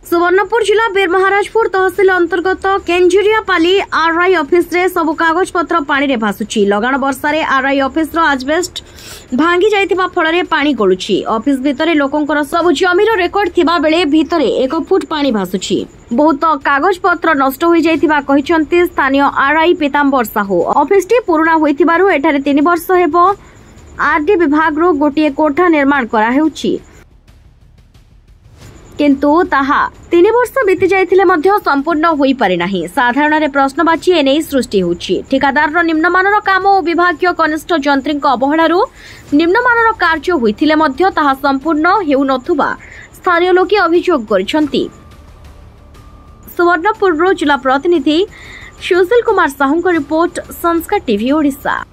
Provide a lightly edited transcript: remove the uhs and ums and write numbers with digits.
सुवर्णपुर जिला बीरमहाराजपुर तहसिल अंतर्गत केंजुरियापाली RI office रे सब कागज पत्र पानी रे भासुची। लगाण वर्षा रे आरआई ऑफिस रो आजबेस्ट भांगी जाइतिबा फल रे पानी गळुची। ऑफिस भितरे लोकंकर सब जमीर रेकर्ड थिबा बेले भितरे 1 फुट पानी भासुची। बहुत कागज पत्र नष्ट होई जाइतिबा कहिसंती स्थानीय आरआई पीतांबर साहू। ऑफिस टी पुराना होइतिबारु एठारे 3 वर्ष हेबो आरडी विभाग रो गोटिए कोठा निर्माण करा हेउची, किंतु ताहा 3 वर्ष बीती जाइथिले मध्य संपूर्ण होई पारि नाही। साधारण रे प्रश्नवाची एने सृष्टि होउची। ठेकादार रो निम्नमानर काम ओ विभागीय कनिष्ठ जंत्रीक अवहेलारू निम्नमानर कार्य होइथिले मध्य ताहा संपूर्ण हेउ नथुबा स्थानीय लोके अभियोग करछंती। सुवर्णपुर रो जिला प्रतिनिधि सुशील कुमार साहू को रिपोर्ट संस्कार टीवी ओडिशा।